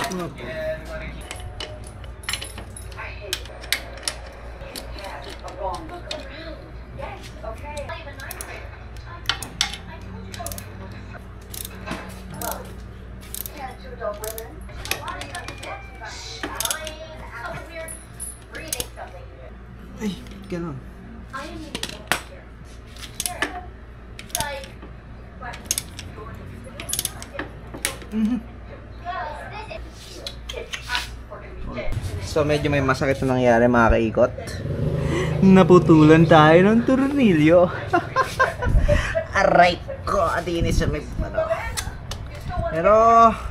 Ay, ganun. So medyo may masakit na nangyari mga kaikot. Naputulan tayo ng tornilyo. Aray ko, adinis sa may ano. Pero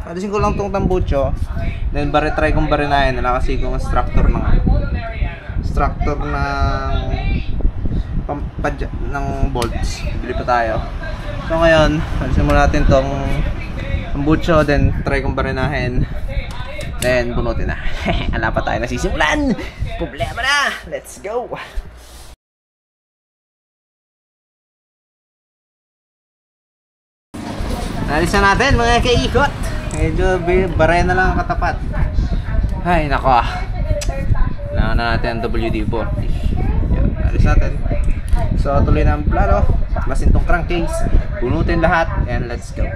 alisin ko lang tong tambucho. Then try kong barinahin na kasi kung structure ng ng bolts. Bili pa tayo. So ngayon, alisin muna natin tong tambucho, then try kong barinahin. Then bunutin na. Ala pa tayo nasisimulan. Problema na. Let's go. Nalisan natin mga kaikot. Medyo baray na lang ang katapat. Ay nako. Kailangan na natin ang WD-40. Nalis natin. So tuloy na ang plano. Baklasin tong crankcase. Bunutin lahat. And let's go.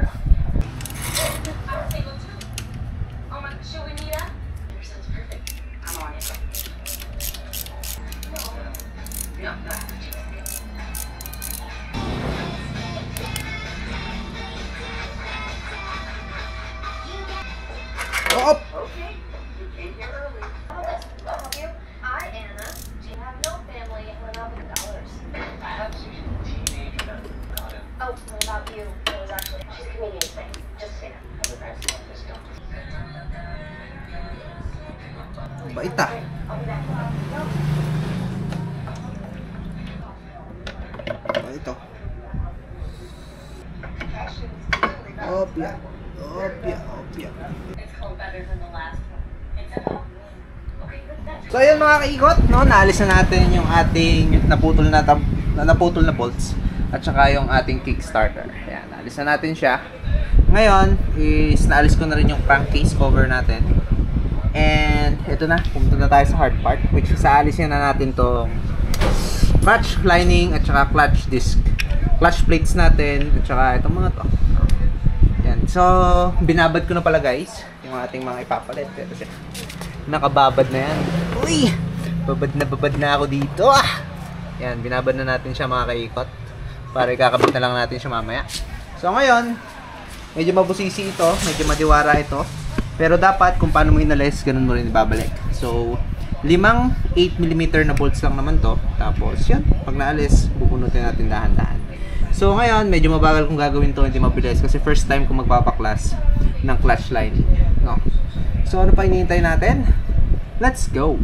Up. Okay, you came here early. I'll help you. Hi, Anna. Do you have no family and $1,000? I have a teenager. Got it. Oh, what about you? It was actually, she's a comedian thing. Just say that. Have a nice one, Miss Duncan. Baita. I'll be back. Ito. Opya. Opya. Opya. So ayun mga kaikot, no, naalis na natin yung ating naputol na bolts at saka yung ating kickstarter. Ayan, naalis na natin siya. Ngayon is naalis ko na rin yung crankcase cover natin. And ito na, pumunta na tayo sa hard part, which is aalisin na natin tong clutch lining at saka clutch disc, clutch plates natin at saka itong mga to. Yan. So binabad ko na pala guys yung ating mga ipapalit. Ito siya. Nakababad na yan. Uy! Babad na ako dito. Ah! Yan, binabad na natin siya mga kaikot. Para ikakabit na lang natin siya mamaya. So ngayon, medyo mabusisi ito. Medyo madiwara ito. Pero dapat kung paano mo inalis, ganun mo rin ibabalik. So, 5 8mm na bolts lang naman to. Tapos yan, pag naalis, bubunutin natin dahan-dahan. So ngayon, medyo mabagal kung gagawin to, hindi mabilis. Kasi first time kong magpapaklas ng clutch line. No? So ano pa hinihintay natin? Let's go!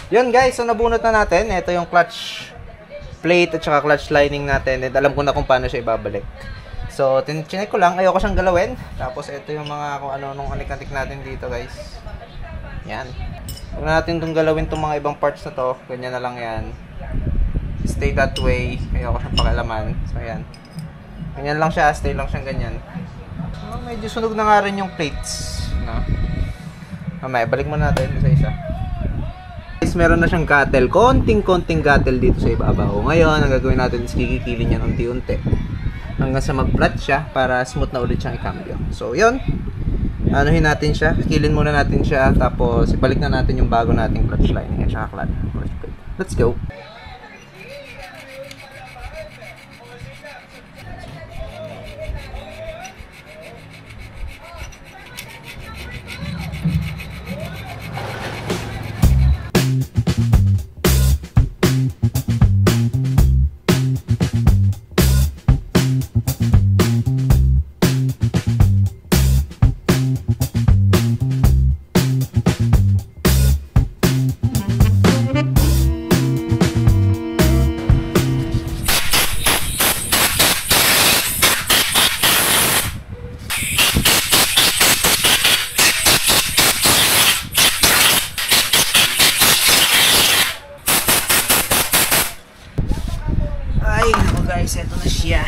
Yun guys, so nabunot na natin. Ito yung clutch plate at saka clutch lining natin. And alam ko na kung paano siya ibabalik. So, chinek ko lang. Ayoko siyang galawin. Tapos, ito yung mga kung ano nung anik-anik natin dito, guys. Yan. Huwag na natin itong galawin itong mga ibang parts na to. Ganyan na lang yan. Stay that way. Ayoko siyang pakialaman. So, yan. Ganyan lang siya. Stay lang siyang ganyan. So, medyo sunog na nga rin yung plates. No? Mamaya, balik muna natin isa-isa. Guys, meron na siyang gatel. Konting gatel dito sa ibabaw. Ngayon, ang gagawin natin is kikikilin yan unti-unti. Hanggang sa mag-flat siya para smooth na ulit siyang ikambyo. So, yun. Anuhin natin siya. Kilin muna natin siya. Tapos, ibalik na natin yung bago nating clutch lining at saka clutch plate. Let's go. Guys, ito na siya.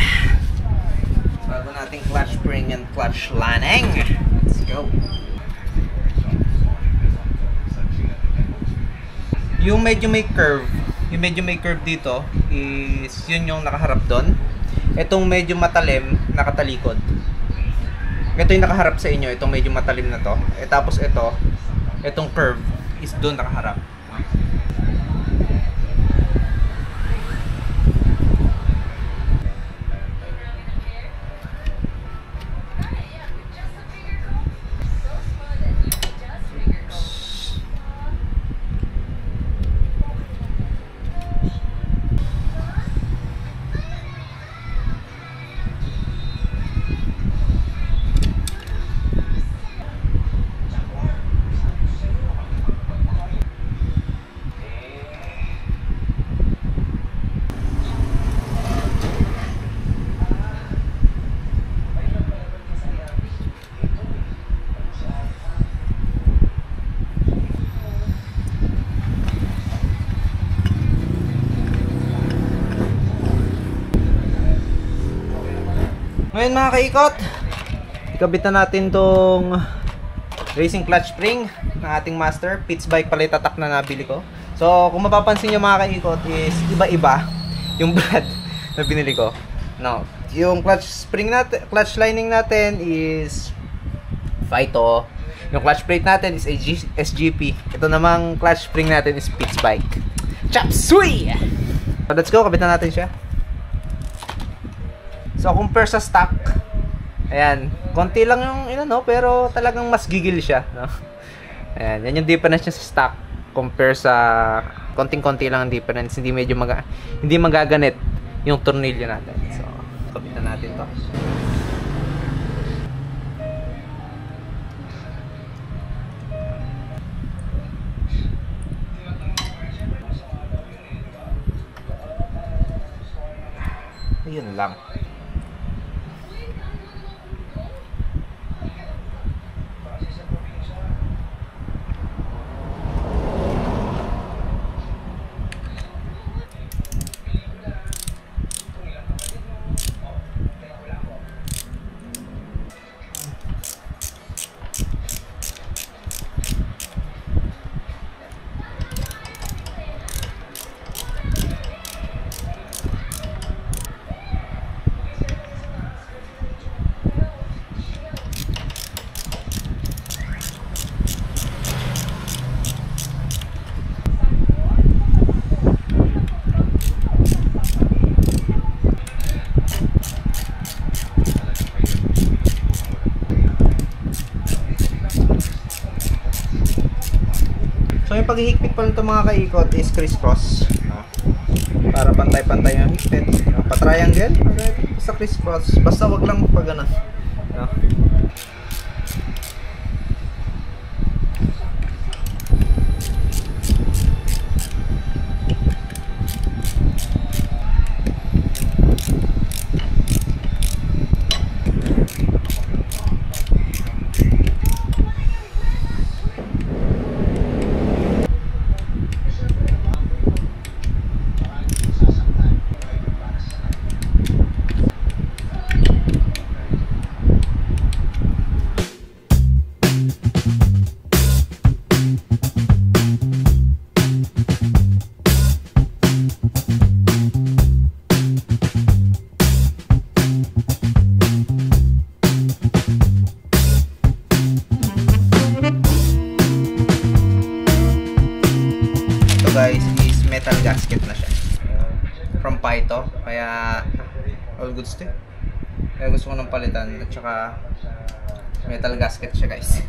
Bago nating clutch spring and clutch lining. Let's go. Yung medyo may curve dito is yun yung nakaharap doon. Itong medyo matalim, nakatalikod. Ito yung nakaharap sa inyo, itong medyo matalim na to. Tapos itong curve is doon nakaharap. Ngayon mga kaikot, ikabit na natin tong racing clutch spring ng ating master. Pitts bike pala tatak na nabili ko. So kung mapapansin nyo mga kaikot is iba-iba yung brand na binili ko. No, yung clutch spring natin, clutch lining natin is Phyto. Yung clutch plate natin is SGP. Ito namang clutch spring natin is Pitts bike. Chop suey! So let's go, kabit na natin siya. So, compare sa stock, ayan, konti lang yung pero talagang mas gigil siya, no? Ayan, yan yung difference niya sa stock compare sa konting-konti lang ang difference, hindi magaganit yung tornilyo natin. So, kapitan natin to. Ayun lang. So yung paghihigpit pa nito mga kaikot is crisscross, no? Para pantay-pantay yung higpit, no? Pa-triangle, sa crisscross, basta wag lang pag ganun, no? to. Kaya all goods to. Kaya gusto ko nang palitan. At saka metal gasket siya guys.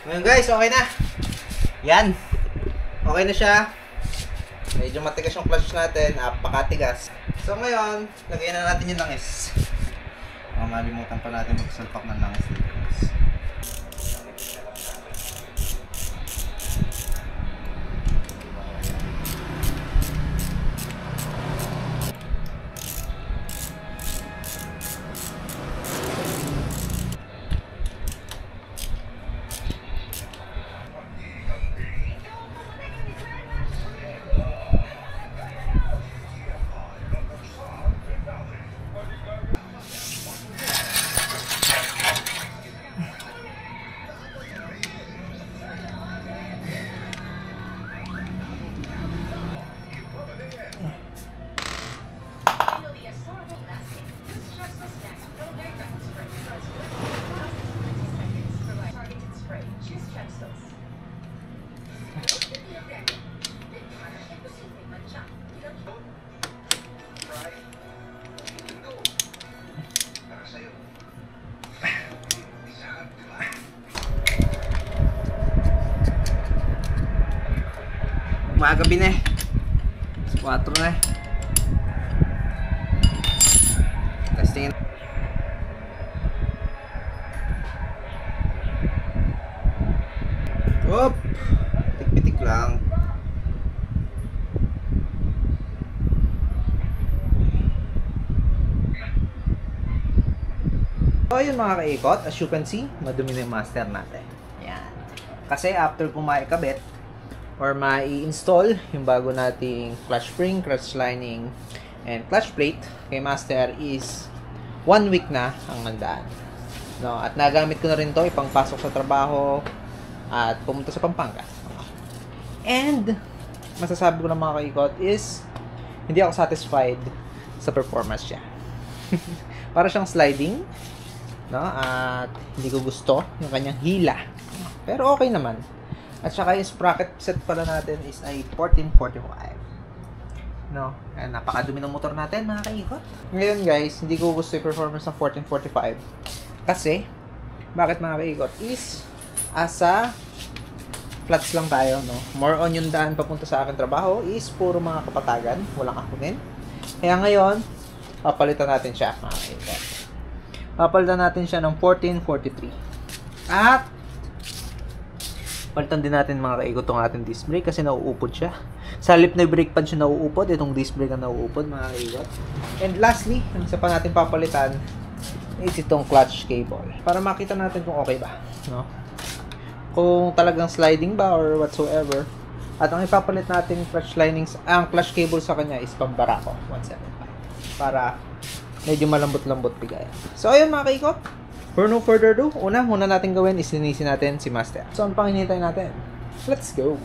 Ngayon guys, okay na. Yan. Okay na siya. Medyo matigas yung clutch natin. Napakatigas. So ngayon, lagyan na natin yung langis. Malimutan pa natin magsalpak ng langis dito guys. Magabi na eh. 4 na eh. Testingin. Op! Pitik-pitik lang. So yun mga kaikot, as you can see, madumi na yung master natin. Yan. Kasi after kung maikabit or mai-install yung bago nating clutch spring, clutch lining, and clutch plate kay master is 1 week na ang handaan. No, at nagamit ko na rin to ipangpasok sa trabaho at pumunta sa Pampanga. And masasabi ko ng mga kaikot is hindi ako satisfied sa performance niya. Para siyang sliding, no? At hindi ko gusto yung kanyang hila. Pero okay naman. At saka yung sprocket set pala natin is ay 1445. No? Ayan, napakadumi ng motor natin mga kaikot. Ngayon guys, hindi ko gusto yung performance ng 1445. Kasi, bakit mga kaikot? Is, asa flats lang tayo, no? More on yung daan papunta sa aking trabaho is puro mga kapatagan, walang akunin. Kaya ngayon, papalitan natin siya mga kaikot. Papalitan natin siya ng 1443. At palitan din natin mga kaikot itong ating disc brake kasi nauupod siya. Sa halip na brake pad siya nauupod, itong disc brake ang nauupod mga kaikot. And lastly, ang isa pa natin papalitan is itong clutch cable. Para makita natin kung okay ba, no? Kung talagang sliding ba or whatsoever. At ang ipapalit natin clutch linings, ang clutch cable sa kanya is pambarako 175 para medyo malambot-lambot bigay. So ayun mga kaikot, for no further ado, muna natin gawin is linisin natin si master. So ang pang hinihintay natin, let's go.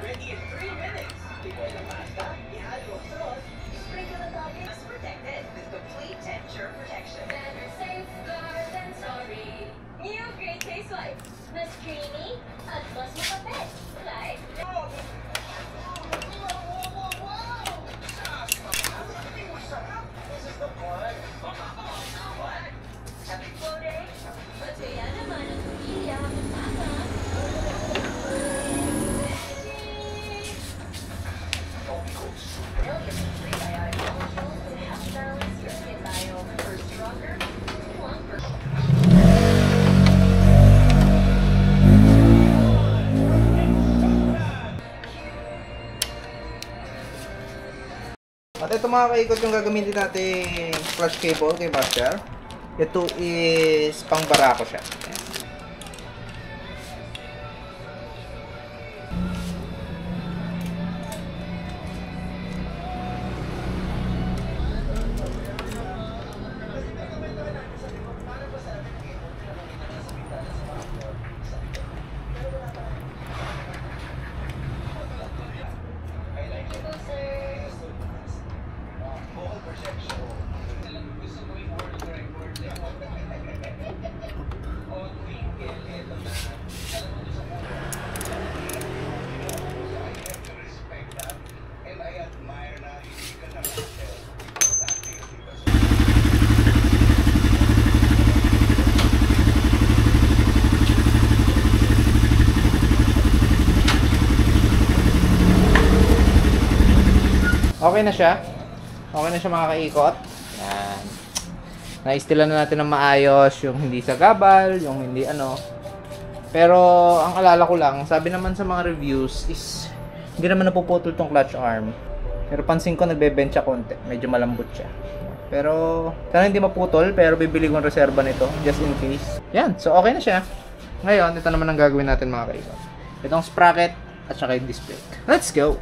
Ready in 3 minutes. Tikoy na pasta, ihalo ang sauce. Sprinkle the toppings. Is protected with complete temperature protection. Better safeguard than sorry. New Great Taste Wipes. Mas creamy at mas makapit. Like, This is the part. happy floating. At kaya naman ang pamilya kasama. Brilliant prebiotic molecules to help balance your skin biome for stronger, longer. At ito mga kaikot yung gagamitin natin flash cable kay Master. Ito is pang barako siya. Ayan. Okay na siya. Okay na siya mga kaikot. Yan. Naistilan na natin ng maayos yung hindi sagabal, yung hindi ano. Pero ang alala ko lang, sabi naman sa mga reviews is hindi naman napuputol tong clutch arm. Pero pansin ko nagbe-bend siya konti. Medyo malambot siya. Pero sana hindi maputol, pero bibili ko ng reserva nito just in case. Yan, so okay na siya. Ngayon, ito naman ang gagawin natin mga kaikot. Itong sprocket at saka yung disc brake. Let's go!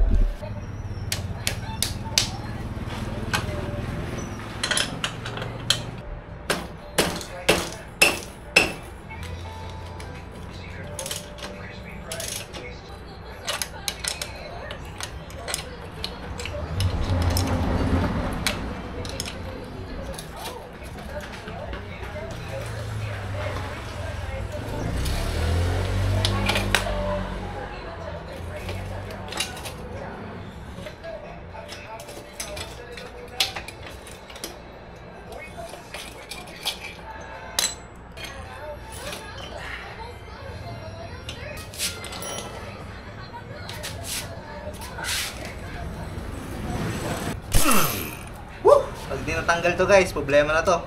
Pag di natanggal to guys, problema na to.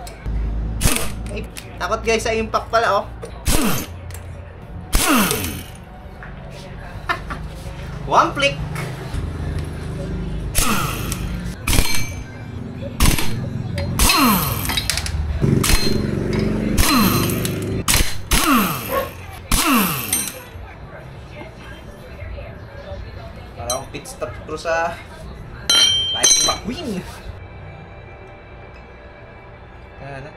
Ay, takot guys sa impact pala oh. One flick. Parang pit stop ko sa Lightning McQueen. Ayan.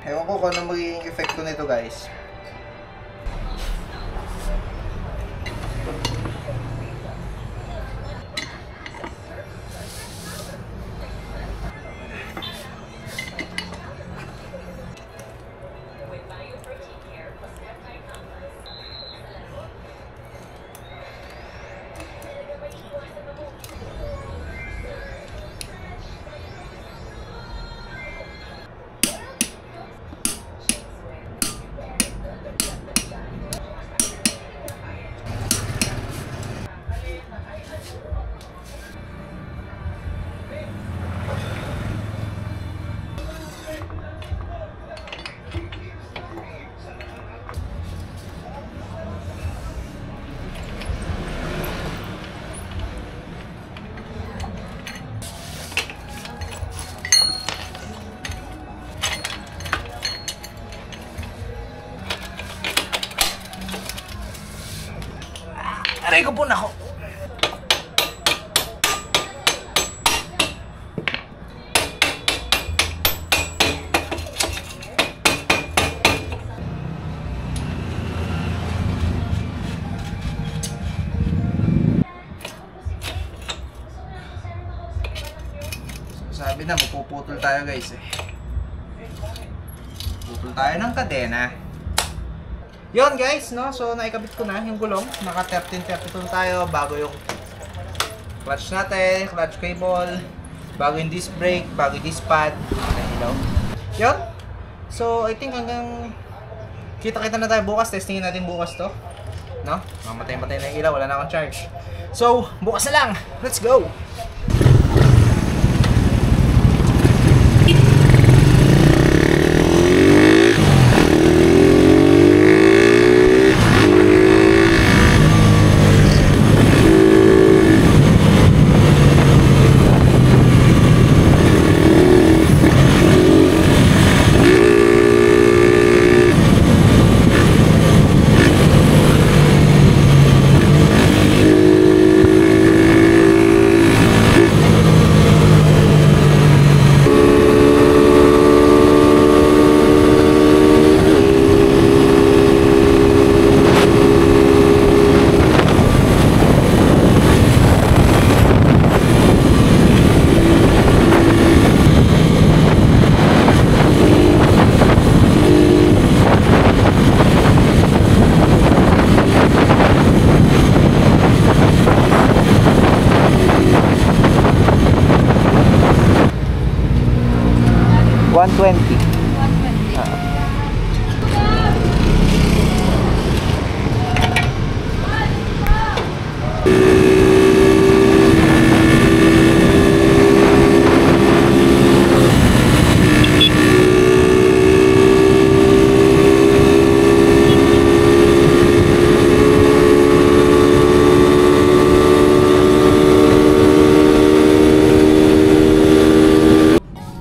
Ewan ko kung ano magiging epekto nito guys. Aray ko po na ako. sabi na, magpuputol tayo guys eh. Putol tayo ng kadena. Yon guys, no? So, naikabit ko na yung gulong. Naka 1332 tayo bago yung clutch natin, clutch cable, bago yung disc brake, bago yung disc pad. Ilaw. Yon. So, I think hanggang kita-kita na tayo bukas. Testingin natin bukas to. No? Mamatay-matay na yung ilaw. Wala na akong charge. So, bukas na lang. Let's go!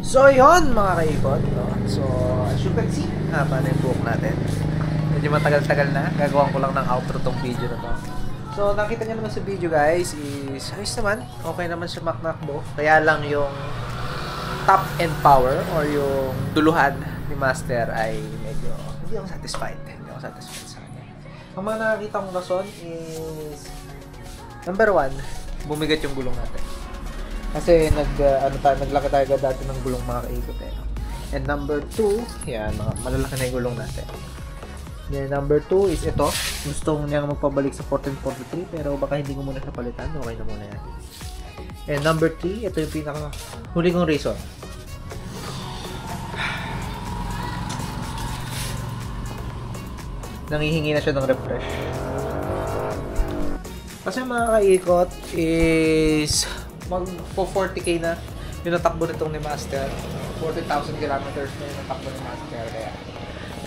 So yun mga kaikot, no? So as you can see, paano yung buhok natin. Medyo matagal-tagal na. Gagawin ko lang ng outro tong video na to. So nakita nyo naman sa video guys is ayos naman. Okay naman siya makmakbo. Kaya lang yung top end power or yung duluhan ni Master ay medyo hindi ako satisfied. Hindi ako satisfied sa kanya. Ang mga nakakita kong rason is number 1, bumigat yung gulong natin. Kasi naglaki tayo dati ng gulong mga kaikot eh. And number 2, yan, malalaki na yung gulong natin. Then number 2 is ito. Gusto niya magpabalik sa 1443 pero baka hindi ko muna siya palitan. Okay na muna yan. And number 3, ito yung pinaka huli kong reason. Nangihingi na siya ng refresh. Kasi mga kaikot is po 40k na yung natakbo nitong ni Master. 40,000 kilometers na yung natakbo ni Master. Kaya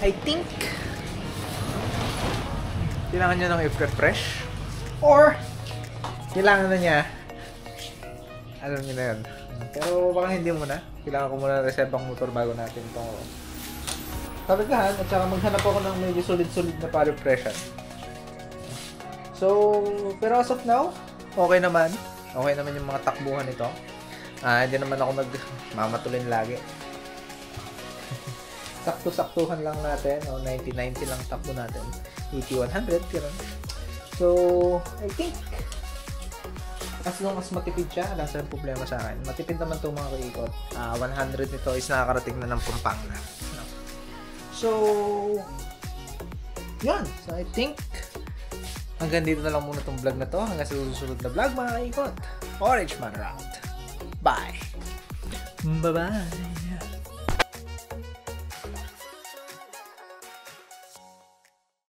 I think kailangan niya ng i-refresh or kailangan na niya alam niyo na yun. Pero baka hindi muna. Kailangan ko muna reserve ang motor bago natin itong talagaan at saka maghanap ako ng medyo solid-solid na pa-refreshan. So, pero as of now, okay naman. Okay naman yung mga takbuhan nito. Hindi naman ako nagmamatulin lagi. Sakto-saktuhan lang natin. 90-90 lang takbo natin. 80-100. So, I think as long as matipid siya, wala silang problema sa akin. Matipid naman itong mga kaikot. 100 nito is nakakarating na ng Pampanga. So, yun. So, I think hanggang dito na lang muna itong vlog na to. Hanggang sa susunod na vlog mga kaikot. Orange Man Route. Bye! Bye-bye!